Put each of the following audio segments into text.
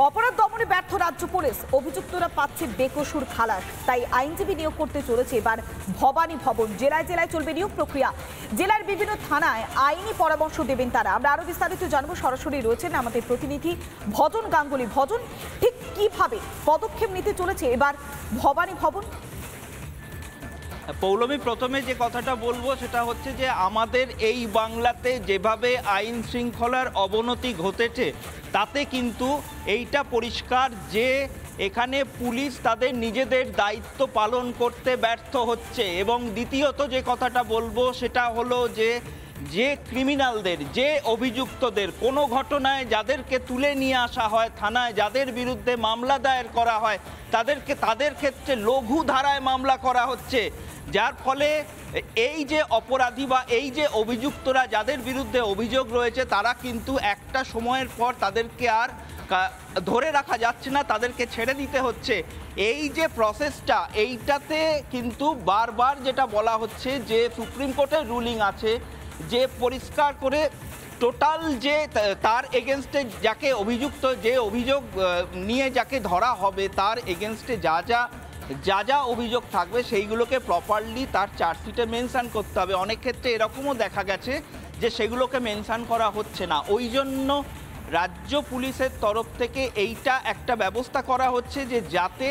অপরাধ দমনে ব্যর্থ রাজ্য পুলিশ, অভিযুক্তরা পাচ্ছে বেকসুর খালাস। তাই আইনজীবী নিয়োগ করতে চলেছে এবার ভবানী ভবন। জেলায় জেলায় চলবে নিয়োগ প্রক্রিয়া। জেলার বিভিন্ন থানায় আইনি পরামর্শ দেবেন তারা। আমরা আরো বিস্তারিত জানবো, সরাসরি রয়েছেন আমাদের প্রতিনিধি ভজন গাঙ্গুলি। ভজন, ঠিক কিভাবে পদক্ষেপ নিতে চলেছে এবার ভবানী ভবন? পৌলমী, প্রথমে যে কথাটা বলবো সেটা হচ্ছে যে আমাদের এই বাংলাতে যেভাবে আইন শৃঙ্খলার অবনতি ঘটেছে তাতে কিন্তু এইটা পরিষ্কার যে এখানে পুলিশ তাদের নিজেদের দায়িত্ব পালন করতে ব্যর্থ হচ্ছে। এবং দ্বিতীয়ত যে কথাটা বলবো সেটা হলো যে ক্রিমিনালদের, যে অভিযুক্তদের কোনো ঘটনায় যাদেরকে তুলে নিয়ে আসা হয় থানায়, যাদের বিরুদ্ধে মামলা দায়ের করা হয় তাদের ক্ষেত্রে লঘু ধারায় মামলা করা হচ্ছে, যার ফলে এই যে অপরাধী বা এই যে অভিযুক্তরা যাদের বিরুদ্ধে অভিযোগ রয়েছে তারা কিন্তু একটা সময়ের পর তাদেরকে আর ধরে রাখা যাচ্ছে না, তাদেরকে ছেড়ে দিতে হচ্ছে। এই যে প্রসেসটা, এইটাতে কিন্তু বারবার যেটা বলা হচ্ছে যে সুপ্রিম কোর্টের রুলিং আছে যে পরিষ্কার করে টোটাল যে তার এগেনস্টে যাকে অভিযুক্ত, যে অভিযোগ নিয়ে যাকে ধরা হবে তার এগেনস্টে যা যা অভিযোগ থাকবে সেইগুলোকে প্রপারলি তার চার্জশিটে মেনশন করতে হবে। অনেক ক্ষেত্রে এরকমও দেখা গেছে যে সেগুলোকে মেনশন করা হচ্ছে না। ওই জন্য রাজ্য পুলিশের তরফ থেকে এইটা একটা ব্যবস্থা করা হচ্ছে যে যাতে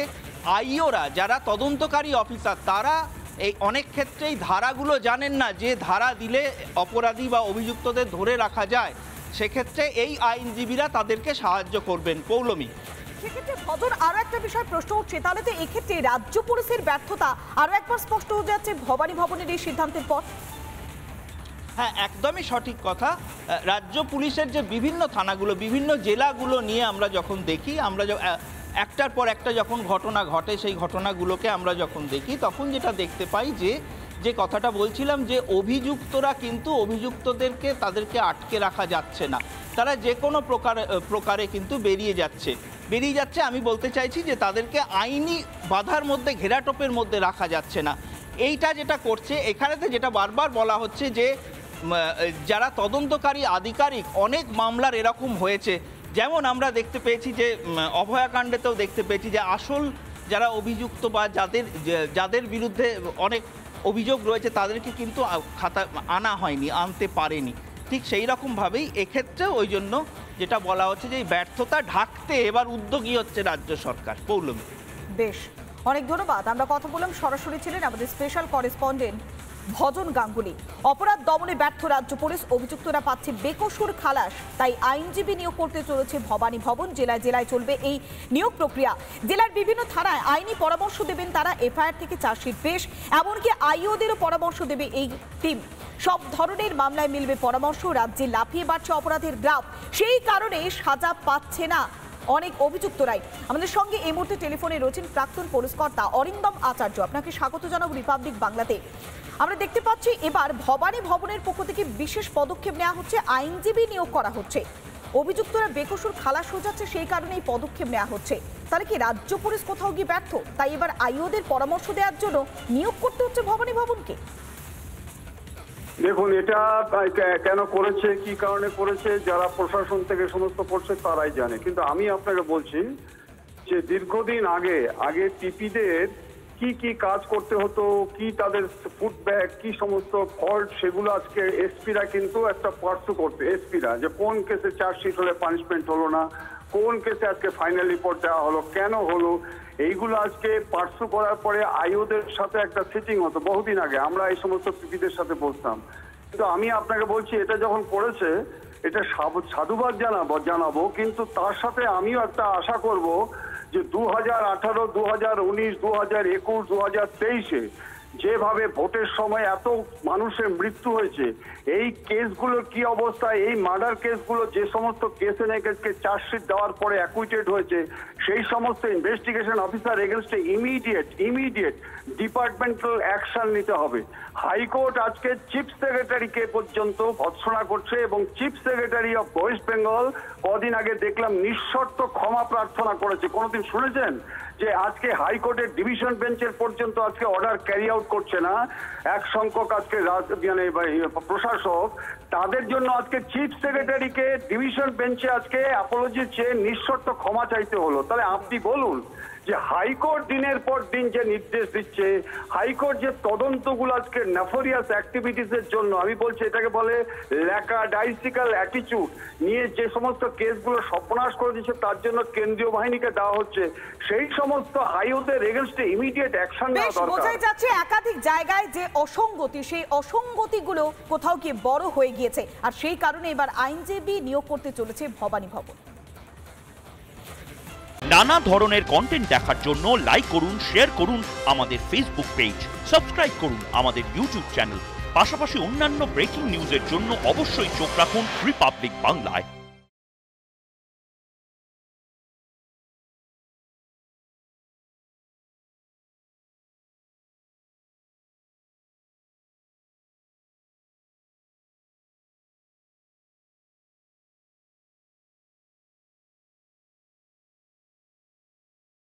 আইওরা, যারা তদন্তকারী অফিসার, তারা এই অনেক ক্ষেত্রেই ধারাগুলো জানেন না, যে ধারা দিলে অপরাধী বা অভিযুক্তদের ধরে রাখা যায়। সেক্ষেত্রে এই আইনজীবীরা তাদেরকে সাহায্য করবেন। পৌলমী, সেক্ষেত্রে ভজন, আরো একটা বিষয় প্রশ্ন উঠছে, তাহলে তো এক্ষেত্রে রাজ্য পুলিশের ব্যর্থতা আরো একবার স্পষ্ট হয়ে যাচ্ছে ভবানী ভবনের এই সিদ্ধান্তের পর। হ্যাঁ, একদমই সঠিক কথা। রাজ্য পুলিশের যে বিভিন্ন থানাগুলো, বিভিন্ন জেলাগুলো নিয়ে আমরা যখন দেখি, আমরা একটার পর একটা যখন ঘটনা ঘটে সেই ঘটনাগুলোকে আমরা যখন দেখি তখন যেটা দেখতে পাই যে কথাটা বলছিলাম যে অভিযুক্তরা কিন্তু অভিযুক্তদেরকে তাদেরকে আটকে রাখা যাচ্ছে না, তারা যে কোনো প্রকারে কিন্তু বেরিয়ে যাচ্ছে। আমি বলতে চাইছি যে তাদেরকে আইনি বাধার মধ্যে, ঘেরাটোপের মধ্যে রাখা যাচ্ছে না। এইটা যেটা করছে, এখানেতে যেটা বারবার বলা হচ্ছে যে যারা তদন্তকারী আধিকারিক, অনেক মামলার এরকম হয়েছে, যেমন আমরা দেখতে পেয়েছি যে অভয়াকাণ্ডেতেও দেখতে পেয়েছি যে আসল যারা অভিযুক্ত বা যাদের বিরুদ্ধে অনেক অভিযোগ রয়েছে তাদেরকে কিন্তু খাতা আনতে পারেনি। ঠিক সেই রকমভাবেই এক্ষেত্রে ওই জন্য যেটা বলা হচ্ছে যে এই ব্যর্থতা ঢাকতে এবার উদ্যোগী হচ্ছে রাজ্য সরকার। পৌলমী, বেশ, অনেক ধন্যবাদ। আমরা কথা বললাম, সরাসরি ছিলেন আমাদের স্পেশাল করেসপন্ডেন্ট ভজন গাঙ্গুলি। অপরাধ দমনে ব্যর্থ রাজ্য পুলিশ, অভিযুক্তরা পাচ্ছে বেকসুর খালাস। তাই আইনজীবী নিয়োগ করতে চলেছে ভবানী ভবন। জেলায় জেলায় চলবে এই নিয়োগ প্রক্রিয়া। জেলার বিভিন্ন থানায় আইনি পরামর্শ দেবেন তারা, এফআইআর থেকে চার্জশিট পেশ, এমনকি আইওদেরও পরামর্শ দেবে এই টিম। সব ধরনের মামলায় মিলবে পরামর্শ। রাজ্যে লাফিয়ে বাড়ছে অপরাধের গ্রাফ, সেই কারণে সাজা পাচ্ছে না অনেক অভিযুক্তরাই। আমাদের সঙ্গে এই মুহূর্তে টেলিফোনে রয়েছেন প্রাক্তন পুলিশ কর্তা অরিন্দম আচার্য। আপনাকে স্বাগত জানাবো রিপাবলিক বাংলাতে। আমরা দেখতে পাচ্ছি এবার ভবানী ভবনের পক্ষ থেকে বিশেষ পদক্ষেপ নেওয়া হচ্ছে, আইনজীবী নিয়োগ করা হচ্ছে। অভিযুক্তরা বেকসুর খালাস হয়ে যাচ্ছে, সেই কারণেই পদক্ষেপ নেওয়া হচ্ছে। তাহলে কি রাজ্য পুলিশ কোথাও গিয়ে ব্যর্থ? তাই এবার আইওদের পরামর্শ দেওয়ার জন্য নিয়োগ করতে হচ্ছে ভবানী ভবনকে। দেখুন, এটা কেন করেছে, কি কারণে করেছে, যারা প্রশাসন থেকে সমস্ত করছে তারাই জানে। কিন্তু আমি আপনাকে বলছি যে দীর্ঘদিন আগে টিপিদের কি কি কাজ করতে হতো, কি তাদের ফুটব্যাক, কি সমস্ত ফল্ট, সেগুলো আজকে এসপিরা কিন্তু একটা পার্সু করতে, এসপিরা যে কোন কেসে চার্জশিট হলে পানিশমেন্ট হলো না, কোন কেসে আজকে ফাইনাল রিপোর্ট দেওয়া হলো, কেন হলো, এইগুলো আজকে পার্সু করার পরে আইওদের সাথে একটা সিটিং হতো। বহুদিন আগে আমরা এই সমস্ত পিপিদের সাথে বসতাম। কিন্তু আমি আপনাকে বলছি, এটা যখন করেছে এটা সাধুবাদ জানাবো, কিন্তু তার সাথে আমিও একটা আশা করব যে 2018, 2019, 2021, 2023-এ যেভাবে ভোটের সময় এত মানুষের মৃত্যু হয়েছে, এই কেসগুলোর কি অবস্থা, এই মার্ডার কেসগুলো যে সমস্ত কেসে নাকি চার্জশিট দেওয়ার পরে অ্যাকুইটেড হয়েছে, সেই সমস্ত ইনভেস্টিগেশন অফিসার এগেনস্টে ইমিডিয়েট ডিপার্টমেন্টাল অ্যাকশন নিতে হবে। হাইকোর্ট আজকে চিফ সেক্রেটারিকে পর্যন্ত ভৎসনা করছে এবং chief secretary of West Bengal কদিন আগে দেখলাম নিঃশর্ত ক্ষমা প্রার্থনা করেছে। কোনোদিন শুনেছেন যে আজকে হাইকোর্টের ডিভিশন বেঞ্চের পর্যন্ত আজকে অর্ডার ক্যারি আউট করছে না এক সংখ্যক আজকে প্রশাসক, তাদের জন্য আজকে চিফ সেক্রেটারিকে ডিভিশন বেঞ্চে আজকে অ্যাপোলজি চেয়ে নিঃশর্ত ক্ষমা চাইতে হলো। তাহলে আপনি বলুন যে হাইকোর্ট দিনের পর দিন যে নির্দেশ দিচ্ছে, হাইকোর্ট যে তদন্তগুলো আজকে নেফোরিয়াস অ্যাক্টিভিটিসের জন্য, আমি বলছি এটাকে বলে ল্যাকাডাইসিক্যাল অ্যাটিটিউড নিয়ে যে সমস্ত কেসগুলো সর্বনাশ করে দিচ্ছে, তার জন্য কেন্দ্রীয় বাহিনীকে দেওয়া হচ্ছে। সেই সমস্ত আইওদের এগেনস্টে ইমিডিয়েট অ্যাকশন নেওয়া দরকার। বোঝাই যাচ্ছে একাধিক জায়গায় যে অসঙ্গতি, সেই অসঙ্গতিগুলো কোথাও গিয়ে বড় হয়ে গিয়েছে, আর সেই কারণে এবার আইনজীবী নিয়োগ করতে চলেছে ভবানী ভবন। নানা ধরনের কন্টেন্ট দেখার জন্য লাইক করুন, শেয়ার করুন আমাদের ফেসবুক পেজ, সাবস্ক্রাইব করুন আমাদের ইউটিউব চ্যানেল। পাশাপাশি অন্যান্য ব্রেকিং নিউজের জন্য অবশ্যই চোখ রাখুন রিপাবলিক বাংলায়।